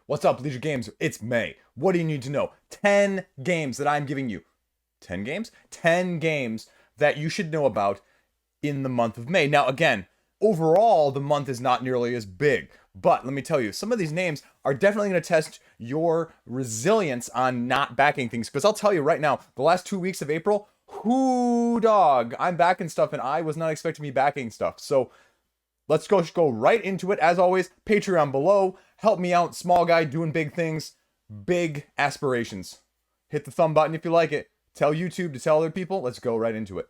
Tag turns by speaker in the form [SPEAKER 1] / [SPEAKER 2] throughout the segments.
[SPEAKER 1] What's up, Leisure Games? It's May. What do you need to know? 10 games that I'm giving you. 10 games? 10 games that you should know about in the month of May. Now, again, overall, the month is not nearly as big. But let me tell you, some of these names are definitely going to test your resilience on not backing things. Because I'll tell you right now, the last 2 weeks of April, whoo dog, I'm backing stuff and I was not expecting me backing stuff. So let's go right into it. As always, Patreon below. Help me out, small guy doing big things, big aspirations. Hit the thumb button if you like it. Tell YouTube to tell other people. Let's go right into it.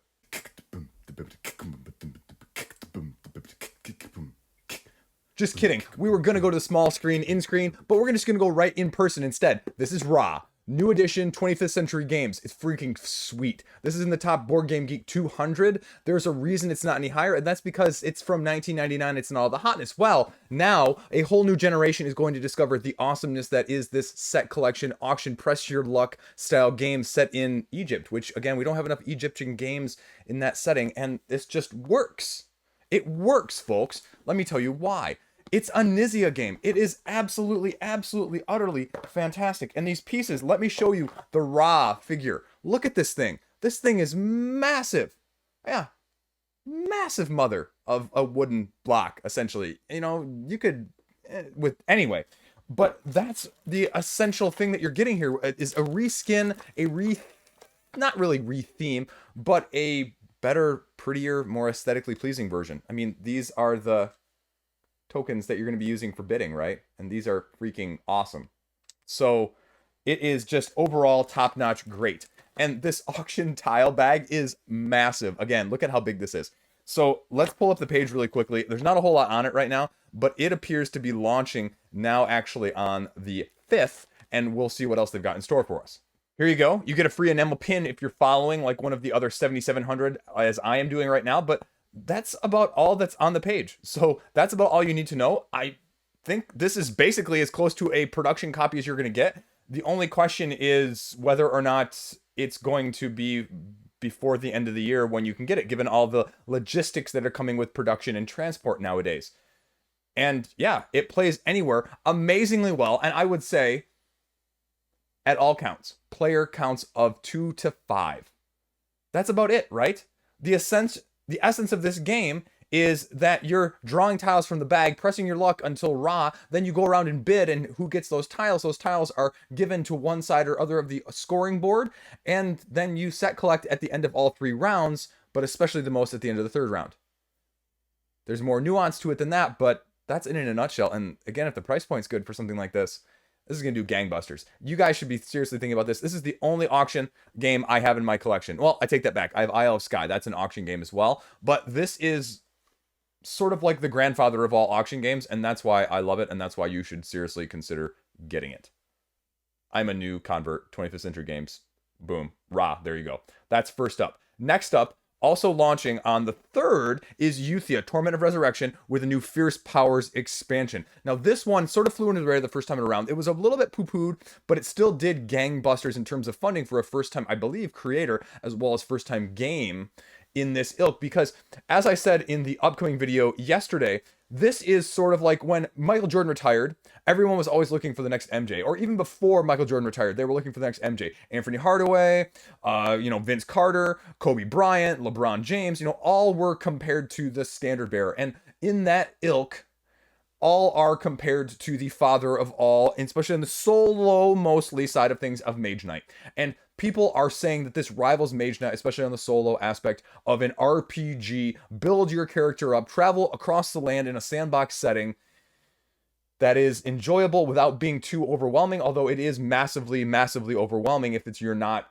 [SPEAKER 1] Just kidding. We were going to go to the small screen, in-screen, but we're just going to go right in person instead. This is Raw. New edition, 25th Century Games. It's freaking sweet. This is in the top Board Game Geek 200. There's a reason it's not any higher, and that's because it's from 1999. It's not all the hotness. Well, now a whole new generation is going to discover the awesomeness that is this set collection, auction, press your luck style game set in Egypt, which, again, we don't have enough Egyptian games in that setting, and this just works. It works, folks. Let me tell you why. It's a Nizia game. It is absolutely, utterly fantastic. And these pieces, let me show you the raw figure. Look at this thing. This thing is massive. Yeah, massive mother of a wooden block, essentially. You know, you could, anyway. But that's the essential thing that you're getting here is a reskin, not really re-theme, but a better, prettier, more aesthetically pleasing version. I mean, these are the tokens that you're going to be using for bidding, right? And these are freaking awesome. So it is just overall top-notch great. And this auction tile bag is massive. Again, look at how big this is. So let's pull up the page really quickly. There's not a whole lot on it right now, but it appears to be launching now actually on the 5th, and we'll see what else they've got in store for us. Here you go. You get a free enamel pin if you're following like one of the other 7,700 as I am doing right now, but that's about all that's on the page. So that's about all you need to know. I think this is basically as close to a production copy as you're going to get. The only question is whether or not it's going to be before the end of the year when you can get it, given all the logistics that are coming with production and transport nowadays. And yeah, it plays anywhere amazingly well. And I would say at all counts, player counts of 2 to 5. That's about it, right? The essence of this game is that you're drawing tiles from the bag, pressing your luck until raw, then you go around and bid, and who gets those tiles are given to one side or other of the scoring board, and then you set collect at the end of all 3 rounds, but especially the most at the end of the 3rd round. There's more nuance to it than that, but that's it in a nutshell. And again, if the price point's good for something like this is going to do gangbusters. You guys should be seriously thinking about this. This is the only auction game I have in my collection. Well, I take that back. I have Isle of Skye. That's an auction game as well. But this is sort of like the grandfather of all auction games, and that's why I love it, and that's why you should seriously consider getting it. I'm a new convert, 25th Century Games. Boom. Rah. There you go. That's first up. Next up, also launching on the 3rd is Euthia, Torment of Resurrection, with a new Fierce Powers expansion. Now, this one sort of flew under the radar the first time around. It was a little bit poo-pooed, but it still did gangbusters in terms of funding for a first-time, I believe, creator, as well as first-time game in this ilk. Because, as I said in the upcoming video yesterday, this is sort of like when Michael Jordan retired, everyone was always looking for the next MJ. Or even before Michael Jordan retired, they were looking for the next MJ. Anthony Hardaway, Vince Carter, Kobe Bryant, LeBron James, all were compared to the standard bearer. And in that ilk, all are compared to the father of all, especially in the solo mostly side of things of Mage Knight. And people are saying that this rivals Mage Knight, especially on the solo aspect of an RPG, build your character up, travel across the land in a sandbox setting that is enjoyable without being too overwhelming, although it is massively, massively overwhelming if you're not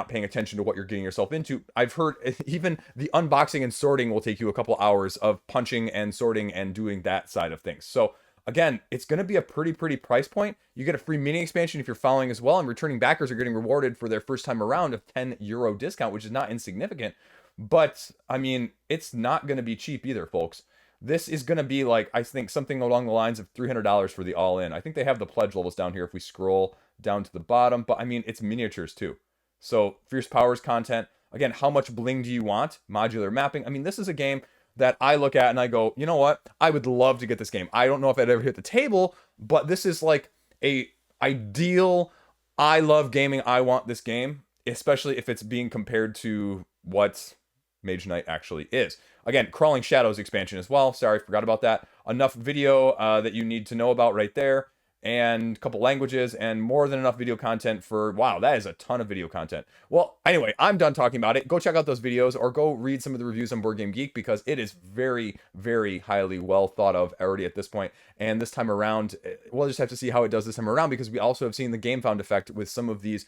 [SPEAKER 1] paying attention to what you're getting yourself into. I've heard even the unboxing and sorting will take you a couple hours of punching and sorting and doing that side of things. So again, it's going to be a pretty price point. You get a free mini expansion if you're following as well, and returning backers are getting rewarded for their first time around of €10 discount, which is not insignificant. But I mean, it's not going to be cheap either, folks. This is going to be like, I think, something along the lines of $300 for the all-in. I think they have the pledge levels down here if we scroll down to the bottom, but I mean, it's miniatures too. So Fierce Powers content. Again, how much bling do you want? Modular mapping. I mean, this is a game that I look at and I go, you know what? I would love to get this game. I don't know if I'd ever hit the table, but this is like a ideal, I love gaming, I want this game, especially if it's being compared to what Mage Knight actually is. Again, Crawling Shadows expansion as well. Sorry, forgot about that. Enough video that you need to know about right there, and a couple languages, and more than enough video content for, wow, that is a ton of video content. Well, anyway, I'm done talking about it. Go check out those videos, or go read some of the reviews on Board Game Geek, because it is very, very highly well thought of already at this point. And this time around, we'll just have to see how it does this time around, because we also have seen the Gamefound effect with some of these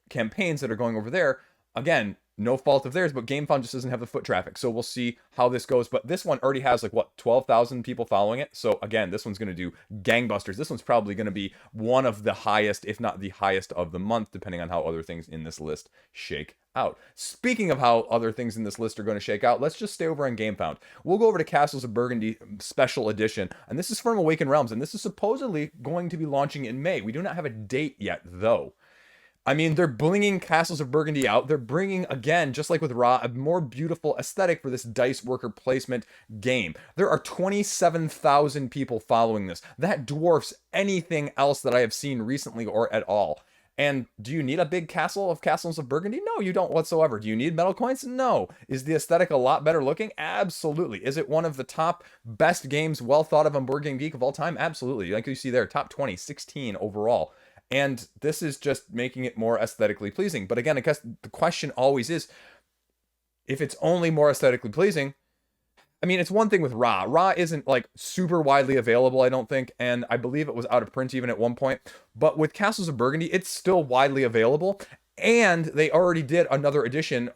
[SPEAKER 1] campaigns that are going over there. Again, no fault of theirs, but Gamefound just doesn't have the foot traffic. So we'll see how this goes. But this one already has, like, what, 12,000 people following it. So again, this one's going to do gangbusters. This one's probably going to be one of the highest, if not the highest of the month, depending on how other things in this list shake out. Speaking of how other things in this list are going to shake out, let's just stay over on Gamefound. We'll go over to Castles of Burgundy Special Edition, and this is from Awakened Realms, and this is supposedly going to be launching in May. We do not have a date yet, though. I mean, they're bringing Castles of Burgundy out. They're bringing, again, just like with Ra, a more beautiful aesthetic for this dice worker placement game. There are 27,000 people following this. That dwarfs anything else that I have seen recently or at all. And do you need a big castle of Castles of Burgundy? No, you don't whatsoever. Do you need metal coins? No. Is the aesthetic a lot better looking? Absolutely. Is it one of the top best games well thought of on Board Game Geek of all time? Absolutely. Like you see there, top 20, 16 overall. And this is just making it more aesthetically pleasing. But again, I guess the question always is, if it's only more aesthetically pleasing, I mean, it's one thing with Ra. Ra isn't, like, super widely available, I don't think, and I believe it was out of print even at one point. But with Castles of Burgundy, it's still widely available, and they already did another edition,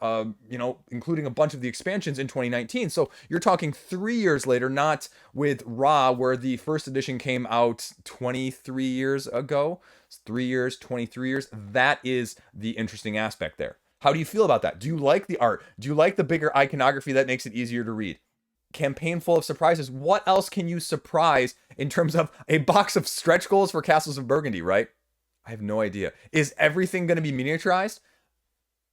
[SPEAKER 1] including a bunch of the expansions in 2019. So you're talking 3 years later, not with Ra, where the first edition came out 23 years ago. 3 years, 23 years. That is the interesting aspect there. How do you feel about that? Do you like the art? Do you like the bigger iconography that makes it easier to read? Campaign full of surprises. What else can you surprise in terms of a box of stretch goals for Castles of Burgundy, right? I have no idea. Is everything going to be miniaturized?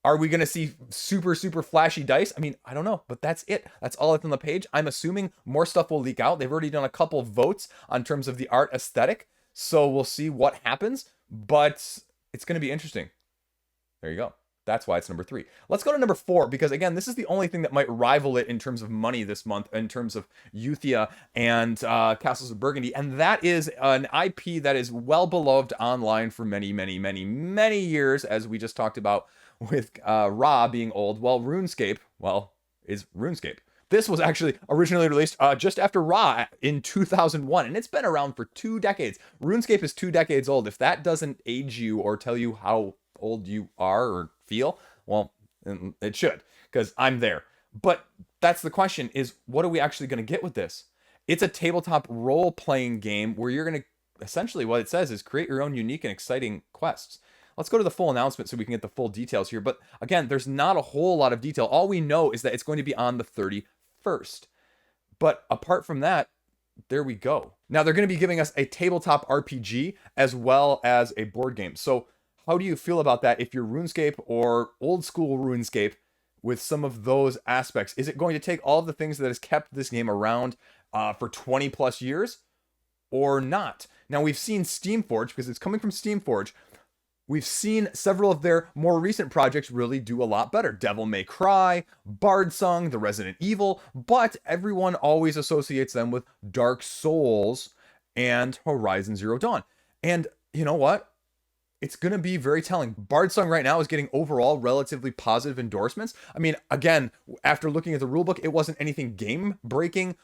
[SPEAKER 1] Are we going to see super, super flashy dice? I mean, I don't know, but that's it. That's all that's on the page. I'm assuming more stuff will leak out. They've already done a couple votes on terms of the art aesthetic. So we'll see what happens, but it's going to be interesting. There you go. That's why it's number 3. Let's go to number 4, because again, this is the only thing that might rival it in terms of money this month, in terms of Euthia and Castles of Burgundy. And that is an IP that is well beloved online for many, many, many, many years, as we just talked about with Ra being old. Well, RuneScape, is RuneScape. This was actually originally released just after Ra in 2001, and it's been around for 2 decades. RuneScape is 2 decades old. If that doesn't age you or tell you how old you are or feel, well, it should, because I'm there. But that's the question, is what are we actually going to get with this? It's a tabletop role-playing game where you're going to, essentially what it says is create your own unique and exciting quests. Let's go to the full announcement so we can get the full details here. But again, there's not a whole lot of detail. All we know is that it's going to be on the 31st. But apart from that, there we go. Now, they're going to be giving us a tabletop RPG as well as a board game. So how do you feel about that if you're RuneScape or old school RuneScape with some of those aspects? Is it going to take all of the things that has kept this game around for 20 plus years or not? Now, we've seen Steamforge, because it's coming from Steamforge. We've seen several of their more recent projects really do a lot better. Devil May Cry, Bardsong, the Resident Evil, but everyone always associates them with Dark Souls and Horizon Zero Dawn. And you know what? It's going to be very telling. Bardsong right now is getting overall relatively positive endorsements. I mean, again, after looking at the rulebook, it wasn't anything game-breaking,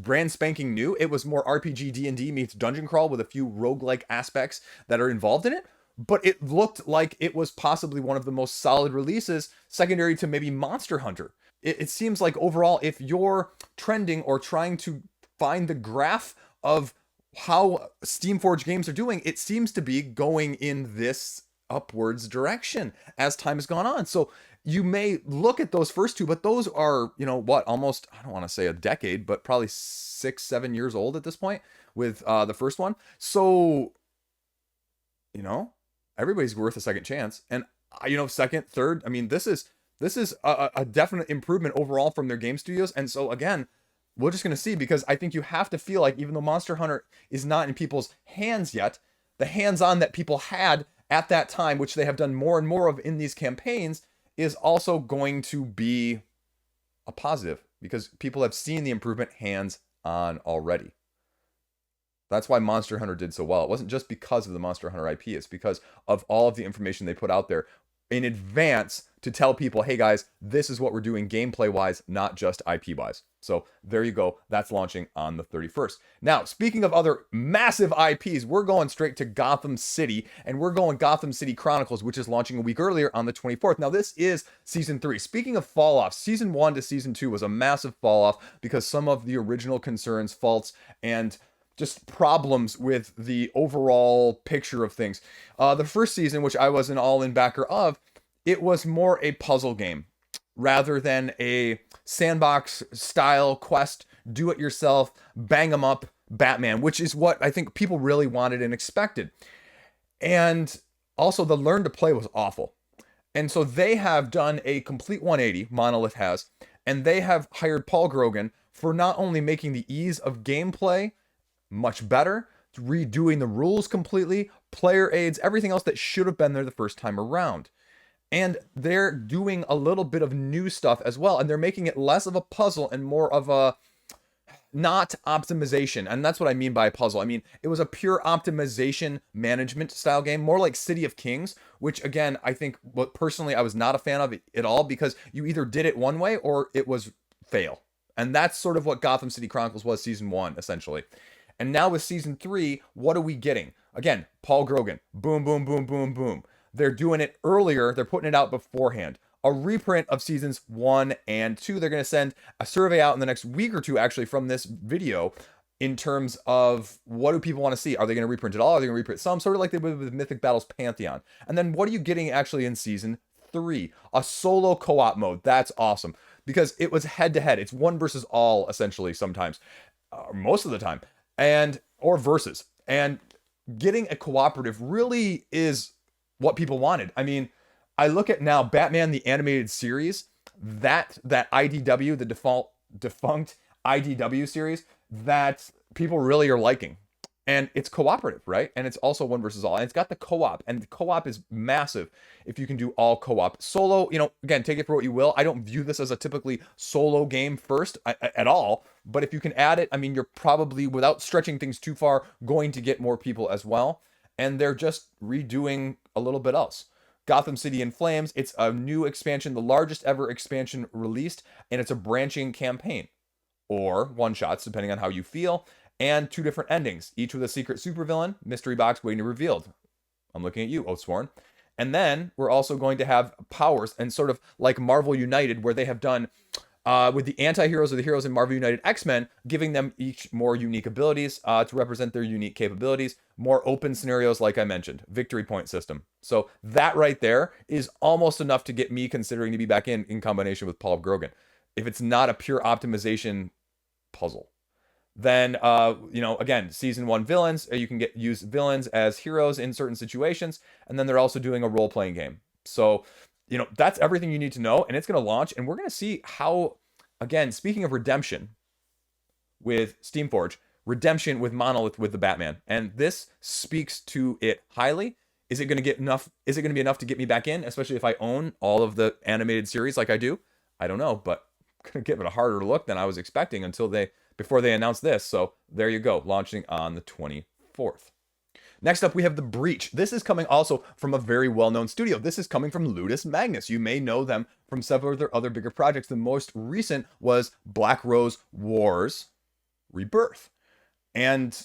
[SPEAKER 1] brand spanking new. It was more RPG D&D meets dungeon crawl with a few roguelike aspects that are involved in it. But it looked like it was possibly one of the most solid releases, secondary to maybe Monster Hunter. It seems like overall, if you're trending or trying to find the graph of how Steamforge games are doing, it seems to be going in this upwards direction as time has gone on. So you may look at those first two, but those are, almost, I don't want to say a decade, but probably 6-7 years old at this point with the first one. So, everybody's worth a second chance. And, second, third, I mean, this is a definite improvement overall from their game studios. And so, again, we're just going to see, because I think you have to feel like, even though Monster Hunter is not in people's hands yet, the hands-on that people had at that time, which they have done more and more of in these campaigns, is also going to be a positive because people have seen the improvement hands-on already. That's why Monster Hunter did so well. It wasn't just because of the Monster Hunter IP. It's because of all of the information they put out there in advance to tell people, hey guys, this is what we're doing gameplay-wise, not just IP-wise. So there you go. That's launching on the 31st. Now, speaking of other massive IPs, we're going straight to Gotham City, and we're going Gotham City Chronicles, which is launching a week earlier on the 24th. Now, this is Season 3. Speaking of fall-off, Season 1 to Season 2 was a massive fall-off because some of the original concerns, faults, and just problems with the overall picture of things. The first season, which I was an all-in backer of, it was more a puzzle game rather than a sandbox style quest, do it yourself, bang 'em up Batman, which is what I think people really wanted and expected. And also the learn to play was awful. And so they have done a complete 180, Monolith has, and they have hired Paul Grogan for not only making the ease of gameplay much better, redoing the rules completely, player aids, everything else that should have been there the first time around. And they're doing a little bit of new stuff as well, and they're making it less of a puzzle and more of a not optimization. And that's what I mean by a puzzle. I mean, it was a pure optimization management style game, more like City of Kings, which again, I think what personally I was not a fan of it at all because you either did it one way or it was fail. And that's sort of what Gotham City Chronicles was Season 1, essentially. And now with Season 3, what are we getting? Again, Paul Grogan. Boom, boom, boom, boom, boom. They're doing it earlier. They're putting it out beforehand. A reprint of Seasons 1 and 2. They're going to send a survey out in the next week or two, actually, from this video in terms of what do people want to see. Are they going to reprint it all? Are they going to reprint some? Sort of like they did with Mythic Battles Pantheon. And then what are you getting actually in Season 3? A solo co-op mode. That's awesome. Because it was head-to-head. It's one versus all, essentially, sometimes. Most of the time. Or versus. And getting a cooperative really is what people wanted. I mean, I look at now Batman the Animated Series, that IDW, the defunct IDW series, that people really are liking. And it's cooperative, right? And it's also one versus all. And it's got the co-op. And the co-op is massive if you can do all co-op. Solo, again, take it for what you will. I don't view this as a typically solo game first at all. But if you can add it, I mean, you're probably, without stretching things too far, going to get more people as well. And they're just redoing a little bit else. Gotham City in Flames, it's a new expansion, the largest ever expansion released. And it's a branching campaign. Or one-shots, depending on how you feel. And 2 different endings, each with a secret supervillain, mystery box waiting to be revealed. I'm looking at you, Oathsworn. And then we're also going to have powers, and sort of like Marvel United, where they have done with the anti-heroes or the heroes in Marvel United X-Men, giving them each more unique abilities to represent their unique capabilities, more open scenarios like I mentioned, victory point system. So that right there is almost enough to get me considering to be back in combination with Paul Grogan. If it's not a pure optimization puzzle. Then, again, Season 1 villains, you can use villains as heroes in certain situations. And then they're also doing a role-playing game. So, that's everything you need to know. And it's going to launch. And we're going to see how, again, speaking of redemption with Steamforge, redemption with Monolith with the Batman. And this speaks to it highly. Is it going to get enough? Is it going to be enough to get me back in? Especially if I own all of the animated series like I do? I don't know, but I'm going to give it a harder look than I was expecting before they announced this. So there you go, launching on the 24th. Next up, we have The Breach. This is coming also from a very well-known studio. This is coming from Ludus Magnus. You may know them from several of their other bigger projects. The most recent was Black Rose Wars Rebirth and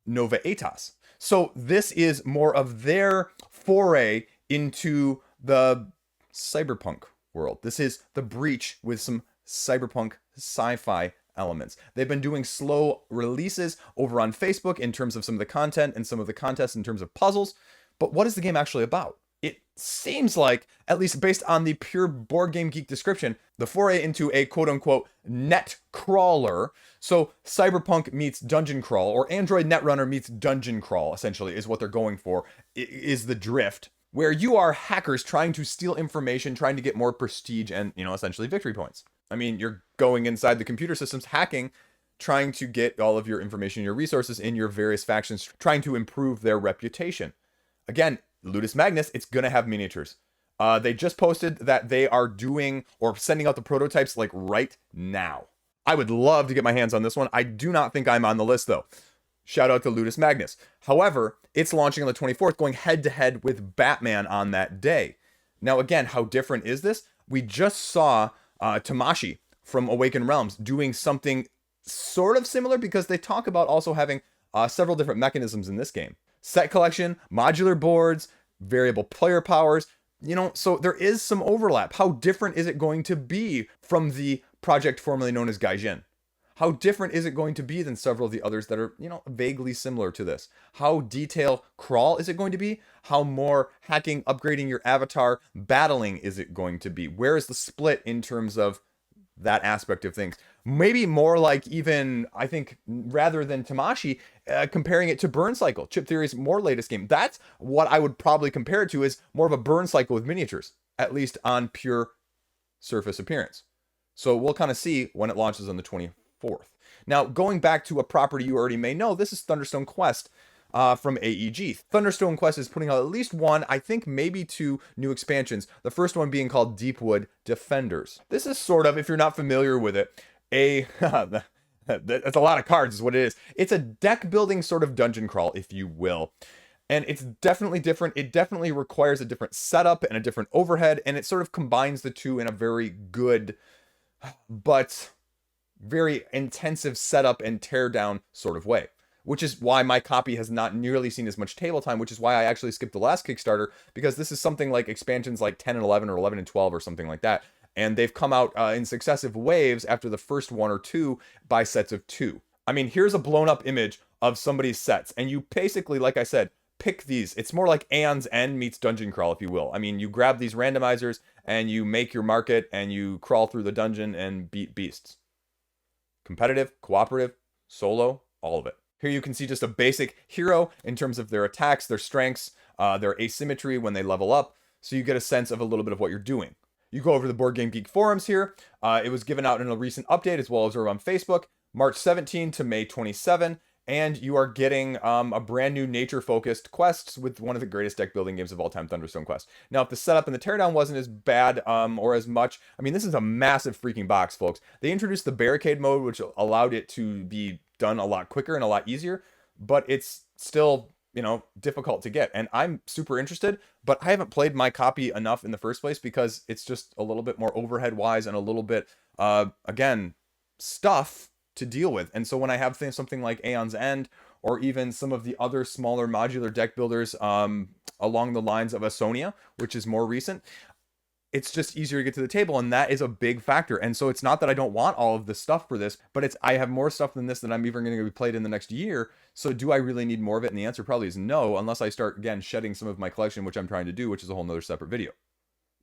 [SPEAKER 1] Nova Aetas. So this is more of their foray into the cyberpunk world. This is The Breach with some cyberpunk sci-fi elements. They've been doing slow releases over on Facebook in terms of some of the content and some of the contests in terms of puzzles. But what is the game actually about? It seems like, at least based on the pure Board Game Geek description, the foray into a quote-unquote net crawler. So cyberpunk meets dungeon crawl, or Android Netrunner meets dungeon crawl, essentially, is what they're going for, is the drift. Where you are hackers trying to steal information, trying to get more prestige and, essentially victory points. I mean, you're going inside the computer systems, hacking trying to get all of your information, your resources in your various factions, trying to improve their reputation. Again, Ludus Magnus, it's going to have miniatures. They just posted that they are doing or sending out the prototypes like right now. I would love to get my hands on this one. I do not think I'm on the list though. Shout out to Ludus Magnus. However, it's launching on the 24th, going head to head with Batman on that day. Now, again, how different is this? We just saw Tamashii from Awakened Realms doing something sort of similar, because they talk about also having several different mechanisms in this game. Set collection, modular boards, variable player powers, you know, so there is some overlap. How different is it going to be from the project formerly known as Gaijin? How different is it going to be than several of the others that are, you know, vaguely similar to this? How detail crawl is it going to be? How more hacking, upgrading your avatar, battling is it going to be? Where is the split in terms of that aspect of things? Maybe more like, even, I think, rather than Tamashii, comparing it to Burn Cycle, Chip Theory's more latest game. That's what I would probably compare it to, is more of a Burn Cycle with miniatures, at least on pure surface appearance. So we'll kind of see when it launches on the 24th. Now, going back to a property you already may know, this is Thunderstone Quest from AEG. Thunderstone Quest is putting out at least one, I think maybe two new expansions. The first one being called Deepwood Defenders. This is sort of, if you're not familiar with it, that's a lot of cards is what it is. It's a deck building sort of dungeon crawl, if you will. And it's definitely different. It definitely requires a different setup and a different overhead, and it sort of combines the two in a very good, but very intensive setup and teardown sort of way. Which is why my copy has not nearly seen as much table time, which is why I actually skipped the last Kickstarter, because this is something like expansions like 10 and 11 or 11 and 12 or something like that. And they've come out in successive waves after the first one or two by sets of 2. I mean, here's a blown up image of somebody's sets, and you basically, like I said, pick these. It's more like Aeon's End meets Dungeon Crawl, if you will. I mean, you grab these randomizers and you make your market and you crawl through the dungeon and beat beasts. Competitive, cooperative, solo, all of it. Here you can see just a basic hero in terms of their attacks, their strengths, their asymmetry when they level up, so you get a sense of a little bit of what you're doing. You go over to the Board Game Geek forums here. It was given out in a recent update, as well as over on Facebook, March 17 to May 27, and you are getting a brand new nature-focused quests with one of the greatest deck building games of all time, Thunderstone Quest. Now, if the setup and the teardown wasn't as bad or as much, I mean, this is a massive freaking box, folks. They introduced the barricade mode, which allowed it to be done a lot quicker and a lot easier, but it's still, you know, difficult to get. And I'm super interested, but I haven't played my copy enough in the first place because it's just a little bit more overhead wise and a little bit, again, stuff to deal with. And so when I have something like Aeon's End, or even some of the other smaller modular deck builders along the lines of Asonia, which is more recent, it's just easier to get to the table, and that is a big factor. And so it's not that I don't want all of this stuff for this, but I have more stuff than this that I'm even going to be played in the next year. So do I really need more of it? And the answer probably is no, unless I start, again, shedding some of my collection, which I'm trying to do, which is a whole nother separate video.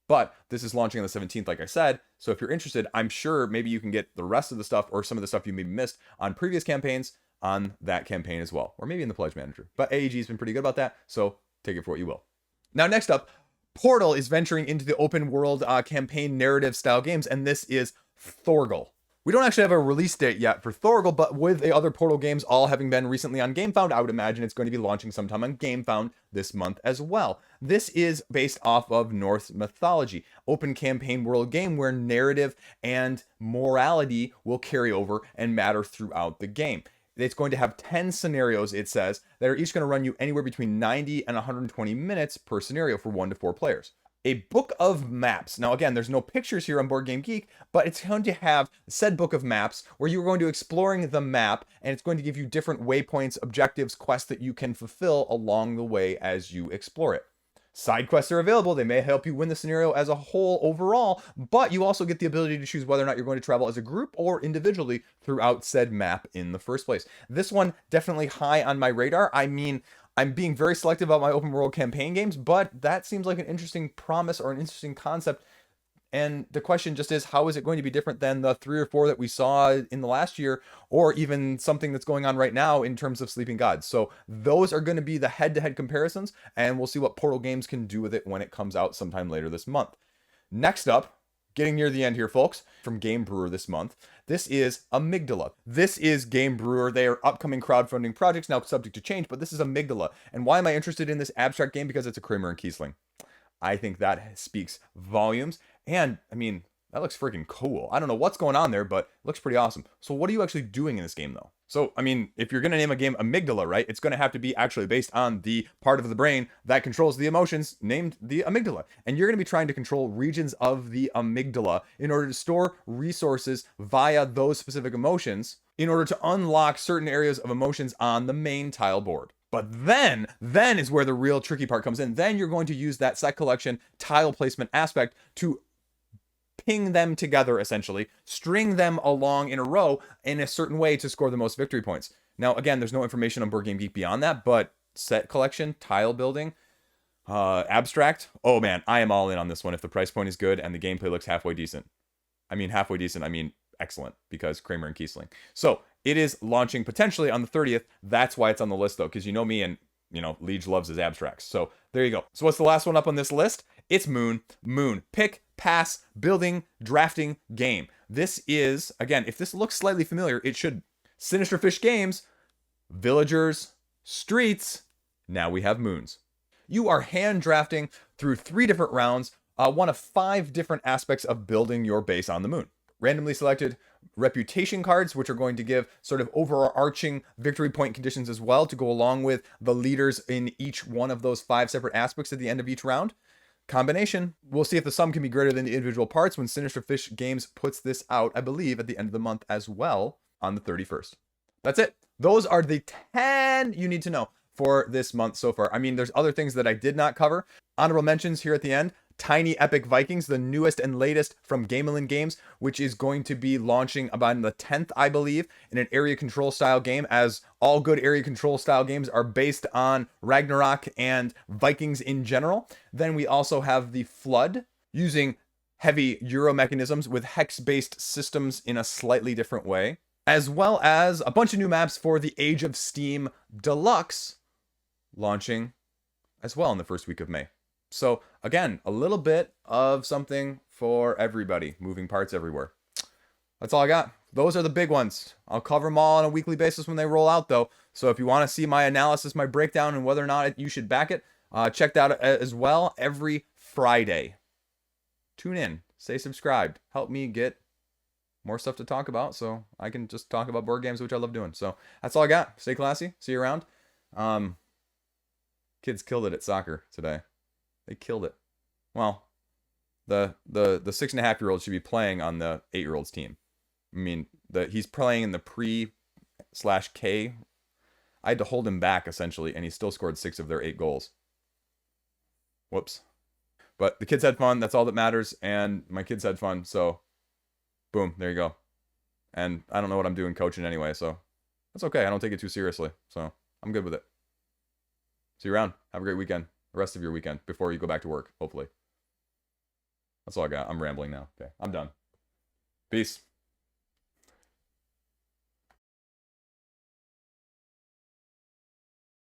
[SPEAKER 1] But this is launching on the 17th, like I said. So if you're interested, I'm sure maybe you can get the rest of the stuff, or some of the stuff you maybe missed on previous campaigns, on that campaign as well, or maybe in the Pledge Manager. But AEG has been pretty good about that, so take it for what you will. Now, next up, Portal is venturing into the open world campaign narrative style games, and this is Thorgal. We don't actually have a release date yet for Thorgal, but with the other Portal games all having been recently on Gamefound, I would imagine it's going to be launching sometime on Gamefound this month as well. This is based off of Norse mythology, open campaign world game where narrative and morality will carry over and matter throughout the game. It's going to have 10 scenarios, it says, that are each going to run you anywhere between 90 and 120 minutes per scenario for 1 to 4 players. A book of maps. Now, again, there's no pictures here on Board Game Geek, but it's going to have said book of maps where you're going to exploring the map, and it's going to give you different waypoints, objectives, quests that you can fulfill along the way as you explore it. Side quests are available. They may help you win the scenario as a whole overall, but you also get the ability to choose whether or not you're going to travel as a group or individually throughout said map in the first place. This one definitely high on my radar. I mean, I'm being very selective about my open world campaign games, but that seems like an interesting promise or an interesting concept. And the question just is, how is it going to be different than the 3 or 4 that we saw in the last year, or even something that's going on right now in terms of Sleeping Gods? So those are going to be the head-to-head comparisons, and we'll see what Portal Games can do with it when it comes out sometime later this month. Next up, getting near the end here, folks, from Game Brewer this month, This is Amygdala. This is Game Brewer. They are upcoming crowdfunding projects, now subject to change, but this is Amygdala. And why am I interested in this abstract game? Because it's a Kramer and Kiesling. I think that speaks volumes. And, I mean, that looks freaking cool. I don't know what's going on there, but it looks pretty awesome. So what are you actually doing in this game, though? So, I mean, if you're going to name a game Amygdala, right, it's going to have to be actually based on the part of the brain that controls the emotions named the amygdala. And you're going to be trying to control regions of the amygdala in order to store resources via those specific emotions in order to unlock certain areas of emotions on the main tile board. But then is where the real tricky part comes in. Then you're going to use that set collection tile placement aspect to ping them together, essentially, string them along in a row in a certain way to score the most victory points. Now, again, there's no information on Board Game Geek beyond that, but set collection, tile building, abstract, oh man, I am all in on this one if the price point is good and the gameplay looks halfway decent. I mean, halfway decent, I mean excellent, because Kramer and Kiesling. So, it is launching potentially on the 30th. That's why it's on the list, though, because you know me and, you know, Liege loves his abstracts. So, there you go. So, what's the last one up on this list? It's Moon. Moon. Pick, pass, building, drafting game. This is, again, if this looks slightly familiar, it should. Sinister Fish Games, Villagers, Streets, now we have Moons. You are hand drafting through 3 different rounds, one of 5 different aspects of building your base on the moon. Randomly selected reputation cards, which are going to give sort of overarching victory point conditions as well to go along with the leaders in each one of those 5 separate aspects at the end of each round. Combination, we'll see if the sum can be greater than the individual parts when Sinister Fish Games puts this out, I believe, at the end of the month as well on the 31st. That's it. Those are the 10 you need to know for this month so far. I mean, there's other things that I did not cover. Honorable mentions here at the end. Tiny Epic Vikings, the newest and latest from Gamelin Games, which is going to be launching about the 10th, I believe, in an area control style game, as all good area control style games are based on Ragnarok and Vikings in general. Then we also have the Flood, using heavy Euro mechanisms with hex-based systems in a slightly different way, as well as a bunch of new maps for the Age of Steam Deluxe, launching as well in the first week of May. So, again, a little bit of something for everybody. Moving parts everywhere. That's all I got. Those are the big ones. I'll cover them all on a weekly basis when they roll out, though. So if you want to see my analysis, my breakdown, and whether or not you should back it, check that out as well every Friday. Tune in. Stay subscribed. Help me get more stuff to talk about so I can just talk about board games, which I love doing. So that's all I got. Stay classy. See you around. Kids killed it at soccer today. They killed it. Well, the 6.5-year-old should be playing on the 8-year-old's team. I mean, he's playing in the pre/K. I had to hold him back, essentially, and he still scored 6 of their 8 goals. Whoops. But the kids had fun. That's all that matters. And my kids had fun. So, boom, there you go. And I don't know what I'm doing coaching anyway, so that's okay. I don't take it too seriously. So, I'm good with it. See you around. Have a great weekend. The rest of your weekend before you go back to work, hopefully. That's all I got. I'm rambling now. Okay, I'm done. Peace.